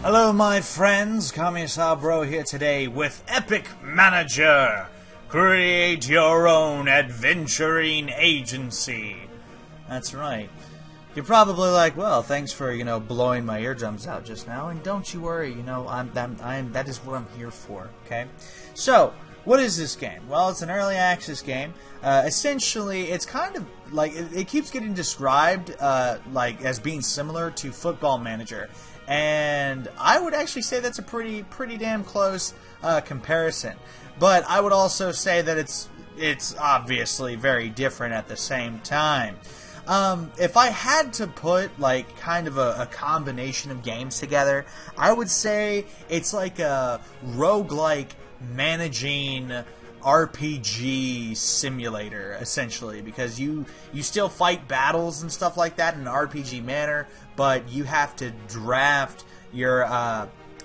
Hello my friends, Commissar Bro here today with Epic Manager. Create your own adventuring agency. That's right. You're probably like, well, thanks for, blowing my eardrums out just now, and don't you worry, that is what I'm here for, okay? So, what is this game? Well, it's an early access game. Essentially, it's kind of like, it keeps getting described like as being similar to Football Manager. And I would actually say that's a pretty damn close comparison. But I would also say that it's obviously very different at the same time. If I had to put like kind of a combination of games together, I would say it's like a roguelike managing RPG simulator, essentially, because you still fight battles and stuff like that in an RPG manner, but you have to draft your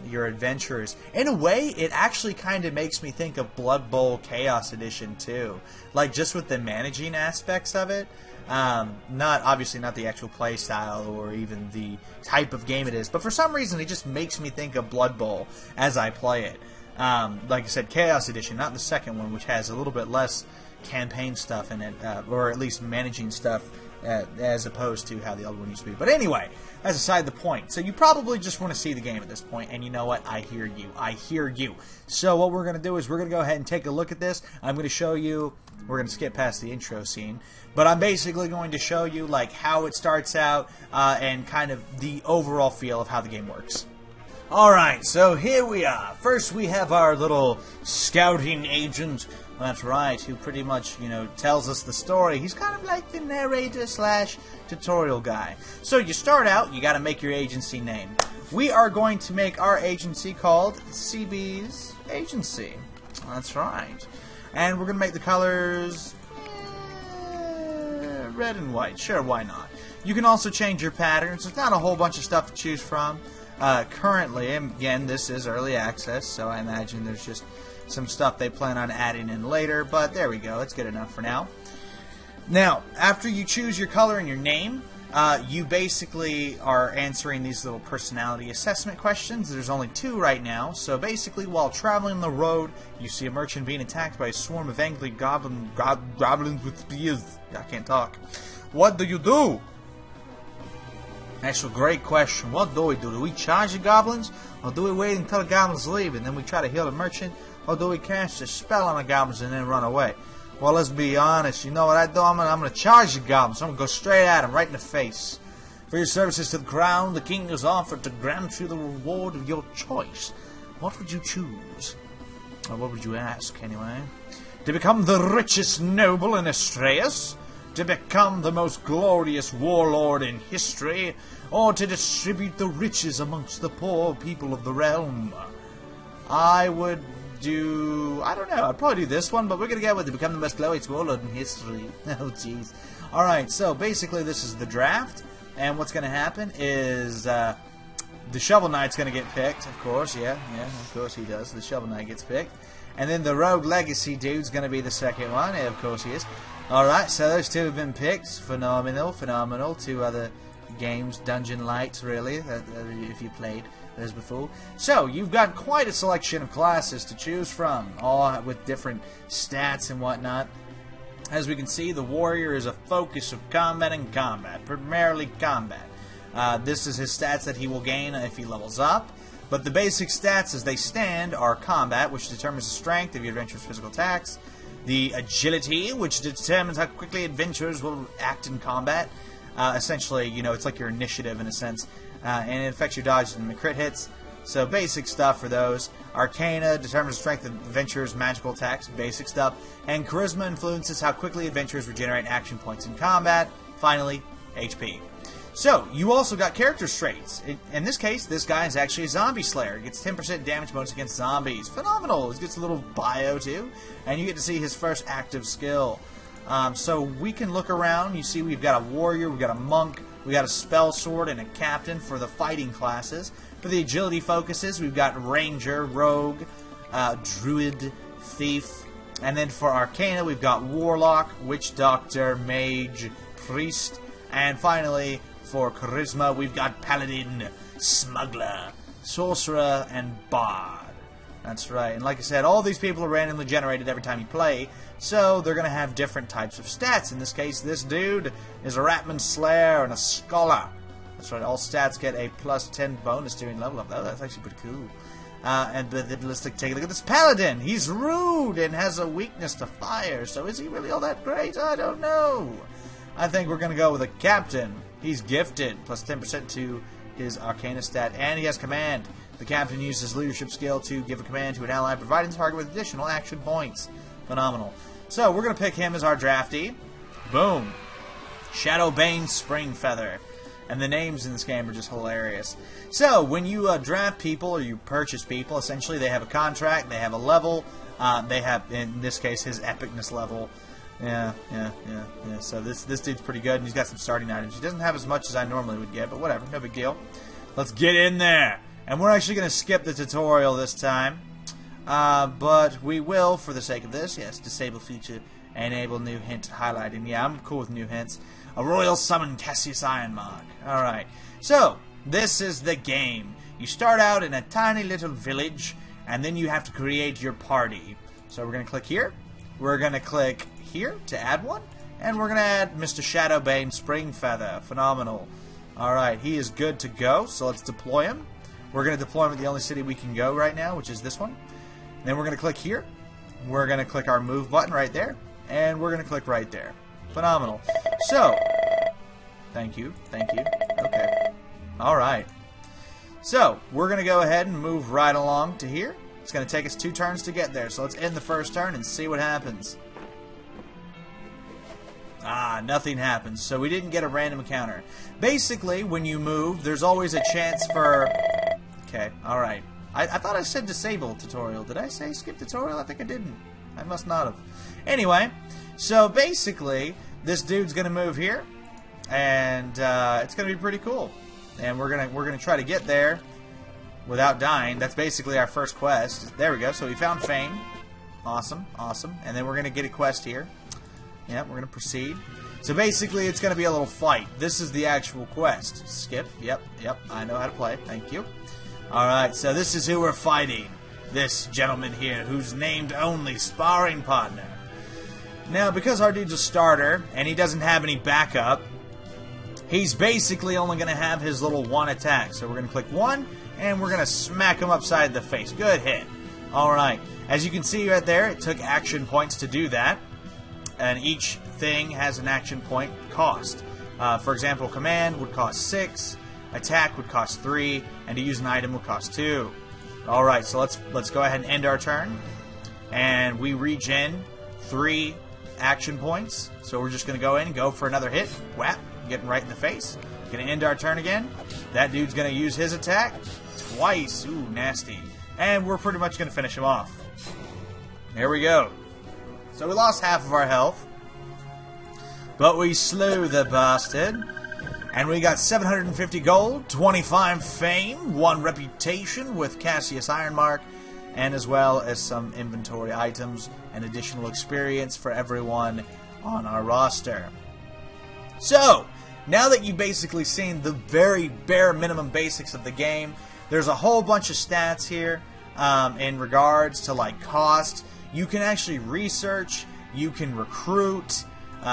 adventures. In a way, it actually kind of makes me think of Blood Bowl Chaos Edition too, like just with the managing aspects of it. Obviously not the actual play style or even the type of game it is, but for some reason it just makes me think of Blood Bowl as I play it. Like I said, Chaos Edition, not the second one, which has a little bit less campaign stuff in it, or at least managing stuff, as opposed to how the other one used to be. But anyway, that's aside the point. So you probably just want to see the game at this point, and you know what? I hear you. I hear you. So what we're going to do is we're going to go ahead and take a look at this. I'm going to show you, we're going to skip past the intro scene, but I'm basically going to show you like how it starts out, and kind of the overall feel of how the game works. Alright, so here we are. First we have our little scouting agent, that's right, who pretty much, tells us the story. He's kind of like the narrator slash tutorial guy. So you start out, you gotta make your agency name. We are going to make our agency called CB's Agency. That's right. And we're gonna make the colors red and white. Sure, why not? You can also change your patterns. There's not a whole bunch of stuff to choose from. Currently, again, this is early access, so I imagine there's just some stuff they plan on adding in later, but there we go, it's good enough for now. Now, after you choose your color and your name, you basically are answering these little personality assessment questions. There's only 2 right now, so basically while traveling the road, you see a merchant being attacked by a swarm of angry goblins with spears. I can't talk. What do you do? That's a great question. What do we do? Do we charge the goblins? Or do we wait until the goblins leave and then we try to heal the merchant? Or do we cast a spell on the goblins and then run away? Well, let's be honest. You know what I do? I'm going to charge the goblins. I'm going to go straight at them, right in the face. For your services to the crown, the king has offered to grant you the reward of your choice. What would you choose? Or what would you ask, anyway? To become the richest noble in Astraeus? To become the most glorious warlord in history, or to distribute the riches amongst the poor people of the realm? I would do, I don't know, I'd probably do this one, but we're going to go with to become the most glorious warlord in history. Oh, jeez. Alright, so basically this is the draft, and what's going to happen is, the Shovel Knight's going to get picked, of course, yeah, of course he does. The Shovel Knight gets picked. And then the Rogue Legacy dude's going to be the second one, yeah, of course he is. Alright, so those 2 have been picked. Phenomenal. 2 other games, Dungeon Lights, really, if you played those before. So, you've got quite a selection of classes to choose from, all with different stats and whatnot. As we can see, the Warrior is a focus of combat and combat, primarily combat. This is his stats that he will gain if he levels up. But the basic stats as they stand are combat, which determines the strength of your adventurer's physical attacks. The agility, which determines how quickly adventurers will act in combat. Essentially, it's like your initiative in a sense. And it affects your dodges and crit hits. So basic stuff for those. Arcana determines the strength of adventurers' magical attacks. Basic stuff. And Charisma influences how quickly adventurers regenerate action points in combat. Finally, HP. So, you also got character traits. In this case, this guy is actually a zombie slayer. He gets 10% damage bonus against zombies. Phenomenal! He gets a little bio, too. And you get to see his first active skill. So, we can look around. You see we've got a warrior, we've got a monk, we got a spell sword, and a captain for the fighting classes. For the agility focuses, we've got ranger, rogue, druid, thief. And then for arcana, we've got warlock, witch doctor, mage, priest. And finally, for charisma, we've got paladin, smuggler, sorcerer, and bard. That's right. And like I said, all these people are randomly generated every time you play, so they're going to have different types of stats. In this case, this dude is a Ratman Slayer and a Scholar. That's right. All stats get a +10 bonus during level up. Oh, that's actually pretty cool. Let's take a look at this Paladin. He's rude and has a weakness to fire, so is he really all that great? I don't know. I think we're going to go with a Captain. He's gifted, +10% to his Arcana stat, and he has command. The Captain uses leadership skill to give a command to an ally, providing the target with additional action points. Phenomenal. So we're going to pick him as our draftee. Boom. Shadowbane Springfeather. And the names in this game are just hilarious. So when you draft people or you purchase people, essentially they have a contract, they have a level, they have, in this case, his epicness level. Yeah. So this dude's pretty good, and he's got some starting items. He doesn't have as much as I normally would get, but whatever, no big deal. Let's get in there. And we're actually going to skip the tutorial this time. But we will, for the sake of this, yes, disable feature, enable new hint highlighting. Yeah, I'm cool with new hints. A royal summon Cassius Ironmark. Alright, so this is the game. You start out in a tiny little village, and then you have to create your party. So we're going to click here. We're going to click here to add one, and we're going to add Mr. Shadowbane Springfeather. Phenomenal. Alright, he is good to go, so let's deploy him. We're going to deploy him at the only city we can go right now, which is this one. Then we're going to click here. We're going to click our move button right there, and we're going to click right there. Phenomenal. So, thank you. Okay. Alright. So, we're going to go ahead and move right along to here. It's going to take us 2 turns to get there, so let's end the first turn and see what happens. Nothing happens, so we didn't get a random encounter. Basically, when you move, there's always a chance for... Okay, alright. I thought I said disable tutorial. Did I say skip tutorial? I think I didn't. I must not have. Anyway, so basically, this dude's going to move here, and it's going to be pretty cool. And we're gonna try to get there without dying. That's basically our first quest. There we go. So we found Fame. Awesome. And then we're going to get a quest here. Yeah, we're going to proceed. So basically, it's going to be a little fight. This is the actual quest. Skip. Yep. I know how to play. Thank you. Alright, so this is who we're fighting. This gentleman here, who's named only Sparring Partner. Now, because our dude's a starter, and he doesn't have any backup, he's basically only going to have his little 1 attack. So we're going to click 1, and we're going to smack him upside the face. Good hit. Alright, as you can see right there, it took action points to do that. And each thing has an action point cost. For example, command would cost 6, attack would cost 3, and to use an item would cost 2. Alright, so let's go ahead and end our turn. And we regen 3 action points. So we're just going to go in and go for another hit. Whap, getting right in the face. Going to end our turn again. That dude's going to use his attack twice. Ooh, nasty. And we're pretty much going to finish him off. There we go. So we lost half of our health. But we slew the bastard. And we got 750 gold, 25 fame, 1 reputation with Cassius Ironmark, and as well as some inventory items and additional experience for everyone on our roster. So, now that you've basically seen the very bare minimum basics of the game, there's a whole bunch of stats here in regards to like cost. You can actually research, you can recruit,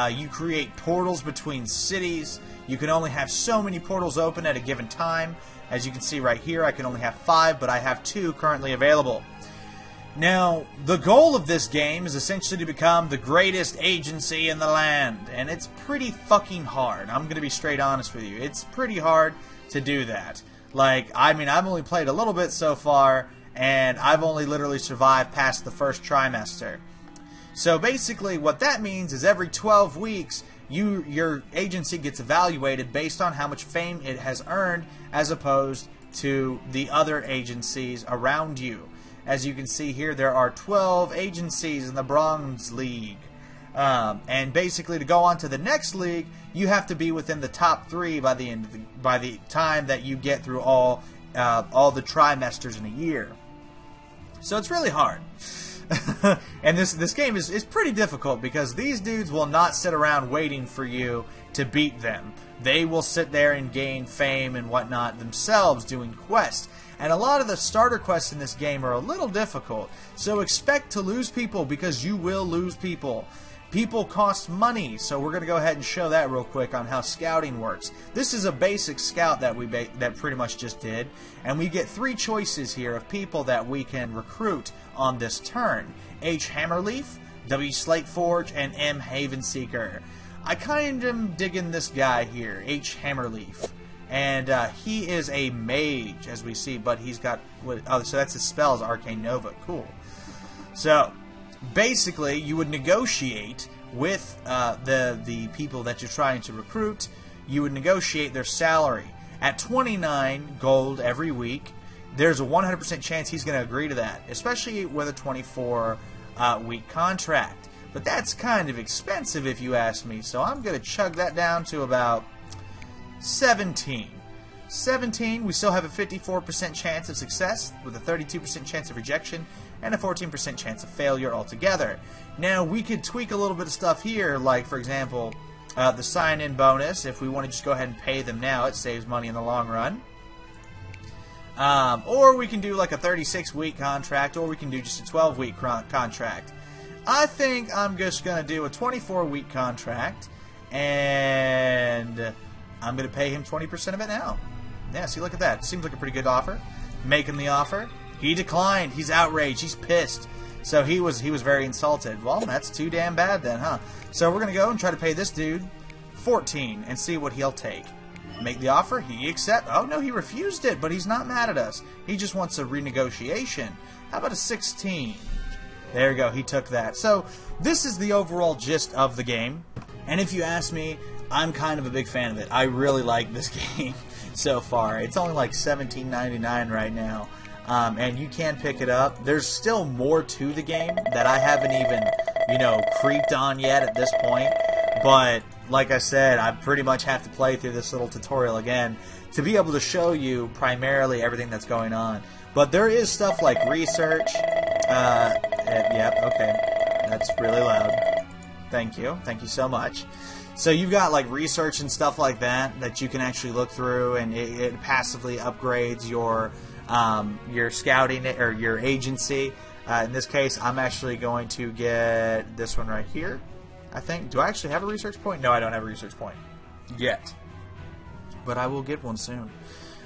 you create portals between cities. You can only have so many portals open at a given time. As you can see right here, I can only have 5, but I have 2 currently available. Now, the goal of this game is essentially to become the greatest agency in the land, and it's pretty fucking hard. I'm going to be straight honest with you. It's pretty hard to do that. Like, I mean, I've only played a little bit so far, and I've only literally survived past the first trimester. So basically, what that means is every 12 weeks, your agency gets evaluated based on how much fame it has earned as opposed to the other agencies around you. As you can see here, there are 12 agencies in the Bronze League. And basically, to go on to the next league, you have to be within the top 3 by the time that you get through all the trimesters in a year. So it's really hard. And this game is pretty difficult because these dudes will not sit around waiting for you to beat them. They will sit there and gain fame and whatnot themselves doing quests. And a lot of the starter quests in this game are a little difficult. So expect to lose people, because you will lose people. People cost money, so we're going to go ahead and show that real quick on how scouting works. This is a basic scout that that pretty much just did, and we get 3 choices here of people that we can recruit on this turn. H. Hammerleaf, W. Slateforge, and M. Havenseeker. I kind of am digging this guy here, H. Hammerleaf. And he is a mage, as we see, but he's got... Oh, so that's his spells, Arcane Nova. Cool. So... basically, you would negotiate with the people that you're trying to recruit. You would negotiate their salary. At 29 gold every week, there's a 100% chance he's going to agree to that, especially with a 24-week contract. But that's kind of expensive if you ask me, so I'm going to chug that down to about 17. 17, we still have a 54% chance of success with a 32% chance of rejection and a 14% chance of failure altogether. Now, we could tweak a little bit of stuff here, like, for example, the sign-in bonus. If we want to just go ahead and pay them now, it saves money in the long run. Or we can do like a 36-week contract, or we can do just a 12-week contract. I think I'm just going to do a 24-week contract, and I'm going to pay him 20% of it now. Yeah, see, look at that. Seems like a pretty good offer. Make him the offer. He declined. He's outraged. He's pissed. So he was very insulted. Well, that's too damn bad then, huh? So we're going to go and try to pay this dude 14 and see what he'll take. Make the offer. He accepts. Oh, no, he refused it, but he's not mad at us. He just wants a renegotiation. How about a 16? There you go. He took that. So this is the overall gist of the game. And if you ask me, I'm kind of a big fan of it. I really like this game so far. It's only like $17.99 right now. And you can pick it up. There's still more to the game that I haven't even, creeped on yet at this point. But, like I said, I pretty much have to play through this little tutorial again to be able to show you primarily everything that's going on. But there is stuff like research. Yep, okay. That's really loud. Thank you. Thank you so much. So you've got like research and stuff like that you can actually look through, and it passively upgrades your scouting or your agency. In this case, I'm actually going to get this one right here. I think. Do I actually have a research point? No, I don't have a research point yet, but I will get one soon.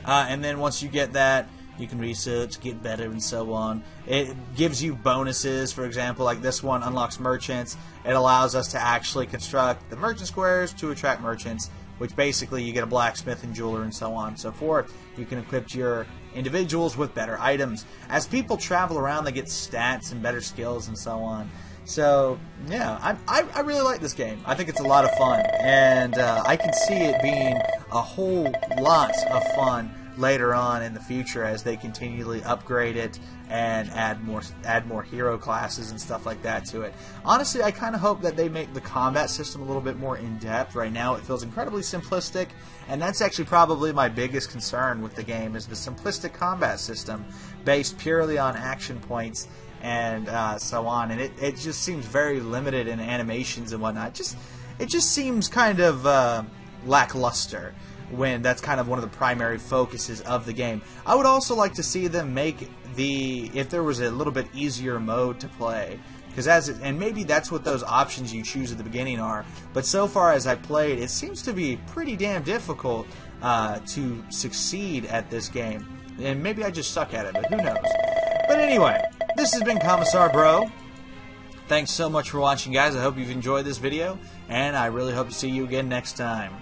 And then once you get that, you can research, get better, and so on. It gives you bonuses. For example, like this one unlocks merchants. It allows us to actually construct the merchant squares to attract merchants, which basically you get a blacksmith and jeweler and so on and so forth. You can equip your individuals with better items. As people travel around, they get stats and better skills and so on. So, yeah, I really like this game. I think it's a lot of fun, and I can see it being a whole lot of fun later on in the future as they continually upgrade it and add more hero classes and stuff like that to it. Honestly, I kind of hope that they make the combat system a little bit more in-depth. Right now it feels incredibly simplistic, and that's actually probably my biggest concern with the game, is the simplistic combat system based purely on action points and so on, and it just seems very limited in animations and whatnot. It just seems kind of lackluster, when that's kind of one of the primary focuses of the game. I would also like to see them make if there was a little bit easier mode to play, because and maybe that's what those options you choose at the beginning are, but so far as I played, it seems to be pretty damn difficult to succeed at this game, and maybe I just suck at it, but who knows. But anyway, this has been Commissar Bro. Thanks so much for watching, guys. I hope you've enjoyed this video, and I really hope to see you again next time.